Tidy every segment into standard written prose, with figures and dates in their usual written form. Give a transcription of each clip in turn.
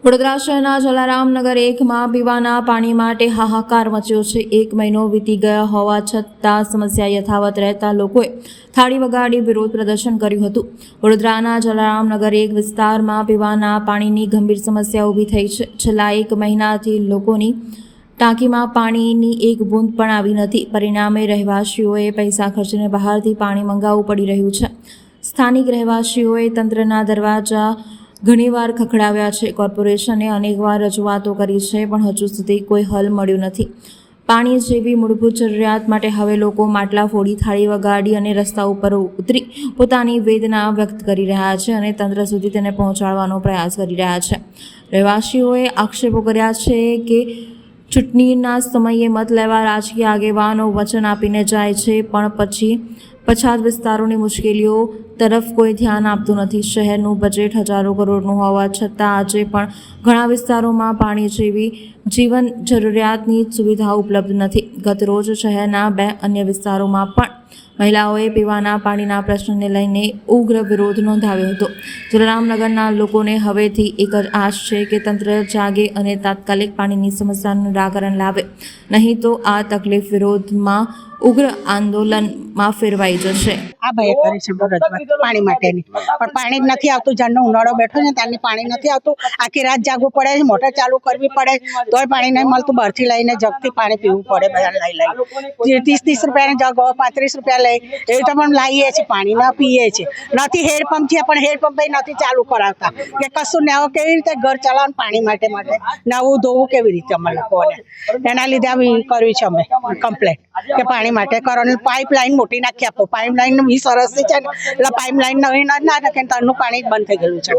વડોદરા શહેરના જલારામનગર 1માં પીવાના પાણી માટે હાહાકાર મચ્યો છે। 1 મહિનો વીતી ગયા હોવા છતાં સમસ્યા યથાવત રહેતા લોકોએ થાળી વગાડી વિરોધ પ્રદર્શન કર્યું હતું। વડોદરાના જલારામનગર 1 વિસ્તારમાં પીવાના પાણીની ગંભીર સમસ્યા ઊભી થઈ છે। છેલ્લા 1 મહિનાથી લોકોની ટાંકીમાં પાણીની એક બૂંદ પણ આવી નથી। પરિણામે રહેવાસીઓએ પૈસા ખર્ચીને બહારથી પાણી મંગાવવું પડી રહ્યું છે। સ્થાનિક રહેવાસીઓએ તંત્રના દરવાજા ઘણીવાર ખખડાવ્યા છે। કોર્પોરેશને અનેકવાર રજૂઆતો કરી છે, પણ હજુ સુધી કોઈ હલ મળ્યું નથી। પાણી જેવી મૂળભૂત જરૂરિયાત માટે હવે લોકો માટલા ફોડી, થાળી વગાડી અને રસ્તા ઉપર ઉતરી પોતાની વેદના વ્યક્ત કરી રહ્યા છે અને તંત્ર સુધી તેને પહોંચાડવાનો પ્રયાસ કરી રહ્યા છે। રહેવાસીઓએ આક્ષેપો કર્યા છે કે ચૂંટણીના સમયે મત લેવા રાજકીય આગેવાનો વચન આપીને જાય છે, પણ પછી પછાત વિસ્તારોની મુશ્કેલીઓ તરફ કોઈ ધ્યાન આપતું નથી। શહેરનું બજેટ હજારો કરોડનું હોવા છતાં આજે પણ ઘણા વિસ્તારોમાં પાણી જેવી જીવન જરૂરિયાતની સુવિધાઓ ઉપલબ્ધ નથી। ગત રોજ શહેરના 2 અન્ય વિસ્તારોમાં પણ મહિલાઓએ પીવાના પાણીના પ્રશ્નને લઈને ઉગ્ર વિરોધ નોંધાવ્યો હતો। જલારામનગરના લોકોને હવેથી એક જ આશ છે કે તંત્ર જાગે અને તાત્કાલિક પાણીની સમસ્યાનું નિરાકરણ લાવે, નહીં તો આ તકલીફ વિરોધમાં ઉગ્ર આંદોલનમાં ફેરવાઈ જશે। આ ભાઈ કરે છે રજૂઆત પાણી માટેની, પણ પાણી જ નથી આવતું। જાણનો ઉનાળો બેઠો છે ત્યાંની પાણી નથી આવતું। આખી રાત જાગવું પડે છે, મોટર ચાલુ કરવી પડે તોય પાણી નહીં મળતું। બહારથી લઈને જગથી પાણી પીવું પડે, બધા લઈ 30 રૂપિયાની જગ 35 રૂપિયા લઈ એવી તો પણ લાવીએ છીએ, પાણી ના પીએ છીએ। નથી હેડપંપ છે, પણ હેડપંપ નથી ચાલુ કરાવતા કે કશું ને હવે કેવી રીતે ઘર ચલાવવાનું પાણી માટે નવું ધોવું કેવી રીતે અમે લોકોને એના લીધે આવી કરવી છે અમે કમ્પ્લેન કે પાણી માટે કરો। પાઇપલાઇન મોટી નાખી આપો। પાઇપલાઇન 20 વર્ષથી છે ને એટલે પાઇપલાઇન નવી ના નાખે તરનું પાણી બંધ થઈ ગયું છે।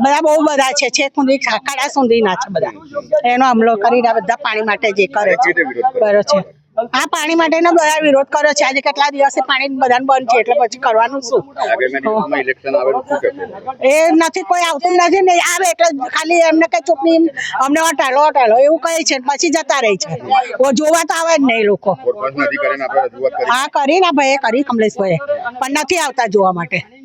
બધા બહુ બધા છે, છેક સુધી ખાડા સુધી ના છે બધા, એનો હમલો કરીને બધા પાણી માટે જે કરે છે છે। આ પાણી માટેનો બધા વિરોધ કર્યો છે। આજે કેટલા દિવસે પાણી બધાને બંધ છે, એટલે પછી કરવાનું શું? એ નથી કોઈ આવતું નથી ને આવે એટલે ખાલી એમને કઈ ચૂંટણી અમને ટાળો એવું કહે છે, પછી જતા રહે છે। જોવા તો આવે જ નહીં લોકો। હા કરીને ભાઈ કરી કમલેશભાઈ, પણ નથી આવતા જોવા માટે।